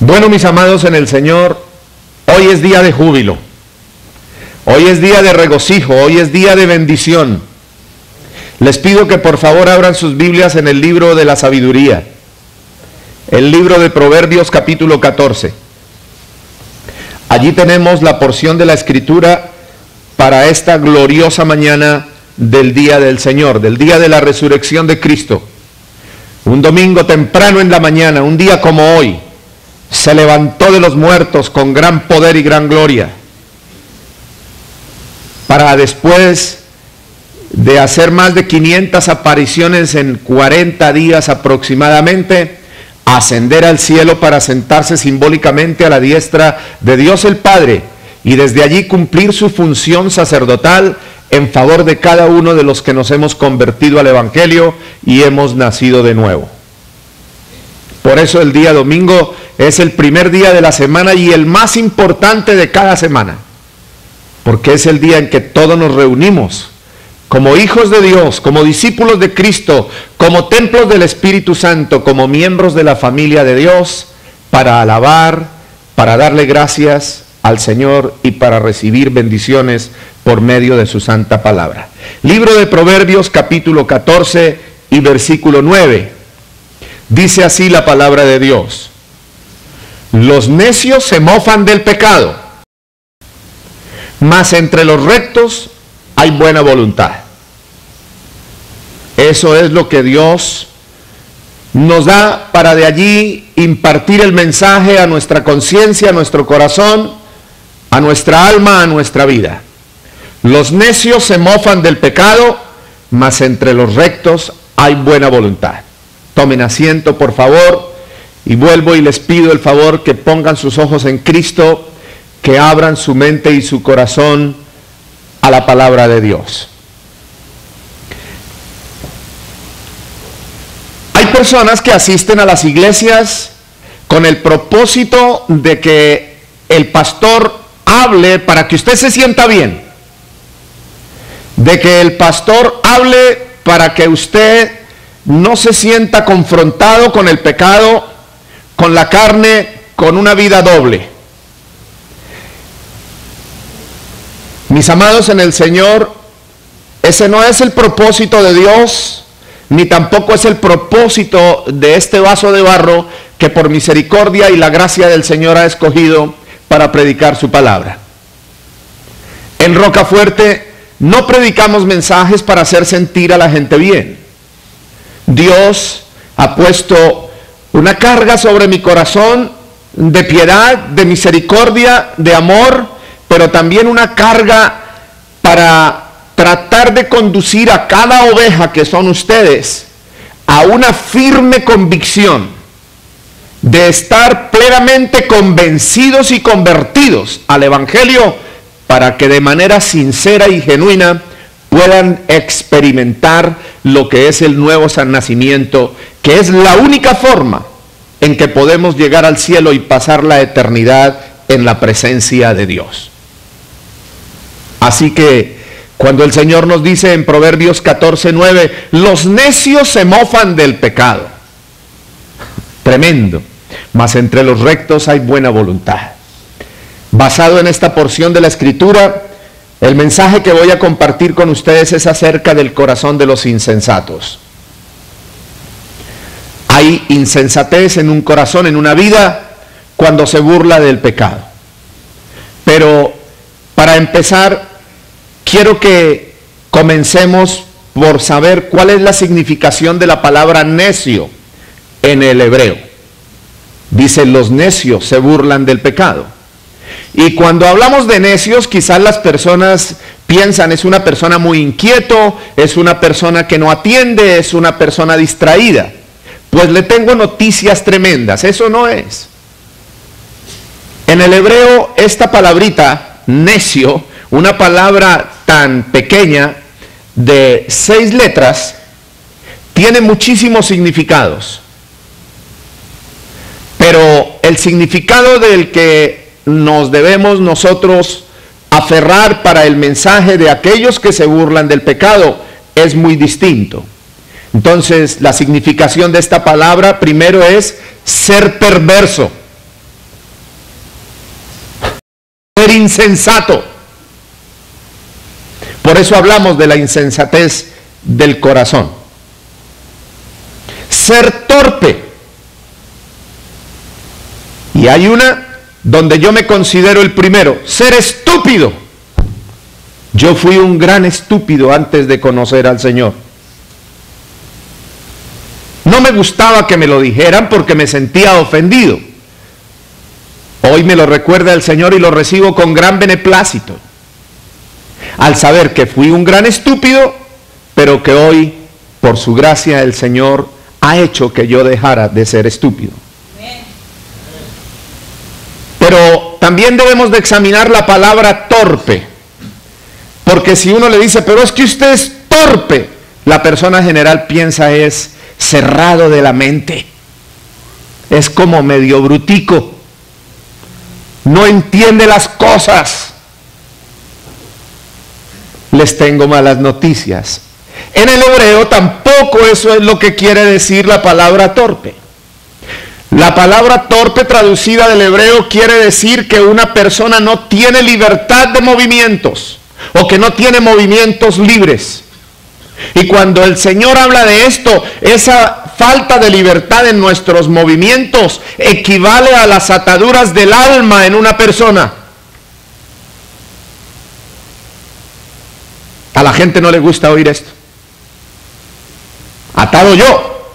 Bueno, mis amados en el Señor, hoy es día de júbilo, hoy es día de regocijo, hoy es día de bendición. Les pido que por favor abran sus Biblias en el libro de la sabiduría, el libro de Proverbios capítulo 14. Allí tenemos la porción de la Escritura para esta gloriosa mañana del día del Señor, del día de la resurrección de Cristo. Un domingo temprano en la mañana, un día como hoy, se levantó de los muertos con gran poder y gran gloria, para después de hacer más de 500 apariciones en 40 días aproximadamente, ascender al cielo para sentarse simbólicamente a la diestra de Dios el Padre, y desde allí cumplir su función sacerdotal en favor de cada uno de los que nos hemos convertido al Evangelio y hemos nacido de nuevo. Por eso el día domingo es el primer día de la semana y el más importante de cada semana, porque es el día en que todos nos reunimos como hijos de Dios, como discípulos de Cristo, como templos del Espíritu Santo, como miembros de la familia de Dios, para alabar, para darle gracias al Señor y para recibir bendiciones por medio de su santa palabra. Libro de Proverbios capítulo 14 y versículo 9. Dice así la palabra de Dios: los necios se mofan del pecado, mas entre los rectos hay buena voluntad. Eso es lo que Dios nos da para de allí impartir el mensaje a nuestra conciencia, a nuestro corazón, a nuestra alma, a nuestra vida. Los necios se mofan del pecado, mas entre los rectos hay buena voluntad. Tomen asiento, por favor, y vuelvo y les pido el favor que pongan sus ojos en Cristo, que abran su mente y su corazón a la palabra de Dios. Hay personas que asisten a las iglesias con el propósito de que el pastor hable para que usted se sienta bien, de que el pastor hable para que usted no se sienta confrontado con el pecado, con la carne, con una vida doble. Mis amados en el Señor, ese no es el propósito de Dios, ni tampoco es el propósito de este vaso de barro que por misericordia y la gracia del Señor ha escogido para predicar su palabra. En Rocafuerte no predicamos mensajes para hacer sentir a la gente bien. Dios ha puesto una carga sobre mi corazón de piedad, de misericordia, de amor, pero también una carga para tratar de conducir a cada oveja que son ustedes a una firme convicción de estar plenamente convencidos y convertidos al Evangelio, para que de manera sincera y genuina puedan experimentar lo que es el nuevo nacimiento, que es la única forma en que podemos llegar al cielo y pasar la eternidad en la presencia de Dios. Así que cuando el Señor nos dice en Proverbios 14:9, los necios se mofan del pecado, tremendo, mas entre los rectos hay buena voluntad. Basado en esta porción de la Escritura, el mensaje que voy a compartir con ustedes es acerca del corazón de los insensatos. Hay insensatez en un corazón, en una vida, cuando se burla del pecado. Pero para empezar, quiero que comencemos por saber cuál es la significación de la palabra necio en el hebreo. Dice, los necios se burlan del pecado. Y cuando hablamos de necios, quizás las personas piensan, es una persona muy inquieto, es una persona que no atiende, es una persona distraída. Pues le tengo noticias tremendas, eso no es. En el hebreo, esta palabrita, necio, una palabra tan pequeña, de 6 letras, tiene muchísimos significados. Pero el significado del que nos debemos nosotros aferrar para el mensaje de aquellos que se burlan del pecado es muy distinto. Entonces, la significación de esta palabra primero es ser perverso. ser insensato. Por eso hablamos de la insensatez del corazón. Ser torpe. Y hay una donde yo me considero el primero, ser estúpido. Yo fui un gran estúpido antes de conocer al Señor. No me gustaba que me lo dijeran porque me sentía ofendido. Hoy me lo recuerda el Señor y lo recibo con gran beneplácito. Al saber que fui un gran estúpido, pero que hoy, por su gracia, el Señor ha hecho que yo dejara de ser estúpido. Pero también debemos de examinar la palabra torpe. Porque si uno le dice, pero es que usted es torpe, la persona en general piensa es cerrado de la mente. Es como medio brutico. No entiende las cosas. Les tengo malas noticias. En el hebreo tampoco eso es lo que quiere decir la palabra torpe. La palabra torpe traducida del hebreo quiere decir que una persona no tiene libertad de movimientos o que no tiene movimientos libres. Y cuando el Señor habla de esto, esa falta de libertad en nuestros movimientos equivale a las ataduras del alma en una persona. A la gente no le gusta oír esto. Atado yo,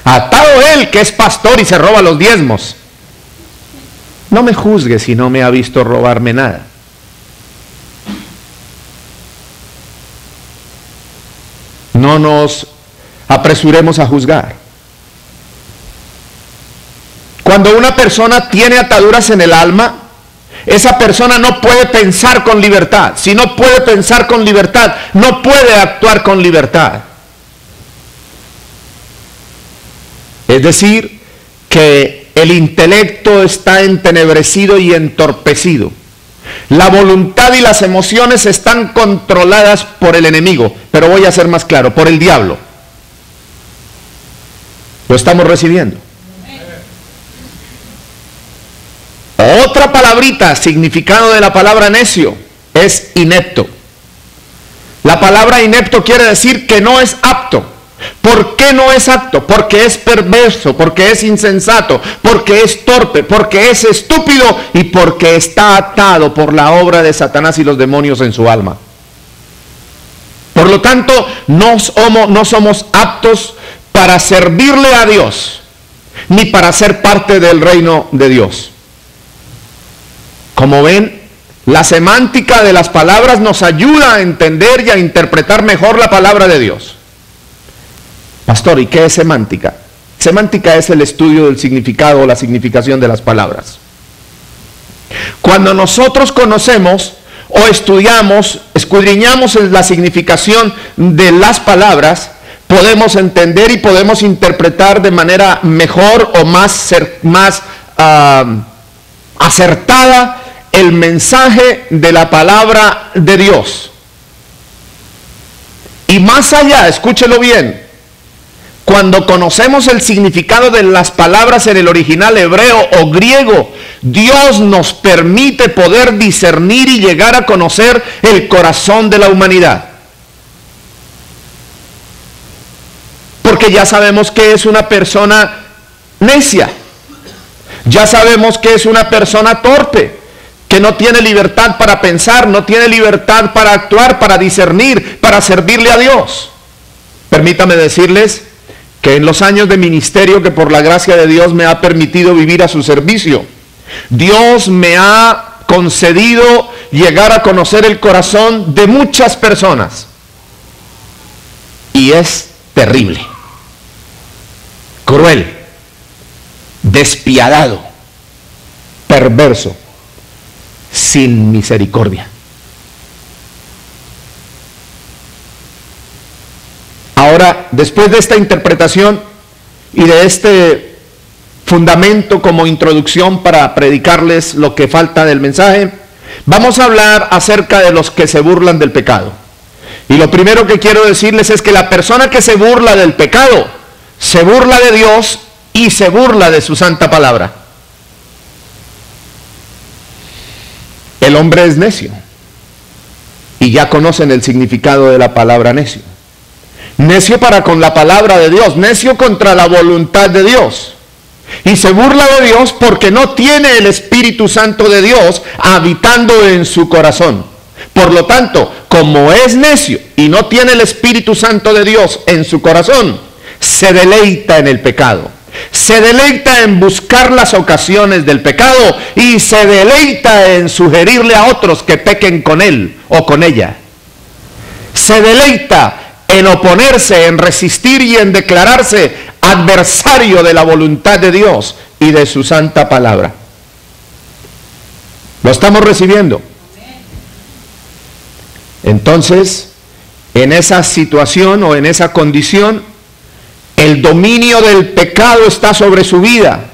atado él que es pastor y se roba los diezmos. No me juzgue si no me ha visto robarme nada. No nos apresuremos a juzgar. Cuando una persona tiene ataduras en el alma, esa persona no puede pensar con libertad. Si no puede pensar con libertad, no puede actuar con libertad. Es decir, que el intelecto está entenebrecido y entorpecido. La voluntad y las emociones están controladas por el enemigo, pero voy a ser más claro, por el diablo. Lo estamos recibiendo. Otra palabrita, significado de la palabra necio, es inepto. La palabra inepto quiere decir que no es apto. ¿Por qué no es apto? Porque es perverso, porque es insensato, porque es torpe, porque es estúpido y porque está atado por la obra de Satanás y los demonios en su alma. Por lo tanto, no somos aptos para servirle a Dios, ni para ser parte del reino de Dios. Como ven, la semántica de las palabras nos ayuda a entender y a interpretar mejor la palabra de Dios. Pastor, ¿y qué es semántica? Semántica es el estudio del significado o la significación de las palabras. Cuando nosotros conocemos o estudiamos, escudriñamos la significación de las palabras, podemos entender y podemos interpretar de manera mejor o más acertada el mensaje de la palabra de Dios. Y más allá, escúchelo bien, cuando conocemos el significado de las palabras en el original hebreo o griego, Dios nos permite poder discernir y llegar a conocer el corazón de la humanidad. Porque ya sabemos que es una persona necia, ya sabemos que es una persona torpe, que no tiene libertad para pensar, no tiene libertad para actuar, para discernir, para servirle a Dios. Permítame decirles que en los años de ministerio que por la gracia de Dios me ha permitido vivir a su servicio, Dios me ha concedido llegar a conocer el corazón de muchas personas. Y es terrible, cruel, despiadado, perverso, sin misericordia. Ahora, después de esta interpretación y de este fundamento como introducción para predicarles lo que falta del mensaje, vamos a hablar acerca de los que se burlan del pecado. Y lo primero que quiero decirles es que la persona que se burla del pecado, se burla de Dios y se burla de su santa palabra. El hombre es necio. Y ya conocen el significado de la palabra necio. Necio para con la palabra de Dios, necio contra la voluntad de Dios. Y se burla de Dios porque no tiene el Espíritu Santo de Dios habitando en su corazón. Por lo tanto, como es necio y no tiene el Espíritu Santo de Dios en su corazón, se deleita en el pecado. Se deleita en buscar las ocasiones del pecado y se deleita en sugerirle a otros que pequen con él o con ella. Se deleita en oponerse, en resistir y en declararse adversario de la voluntad de Dios y de su santa palabra. ¿Lo estamos recibiendo? Entonces, en esa situación o en esa condición, el dominio del pecado está sobre su vida.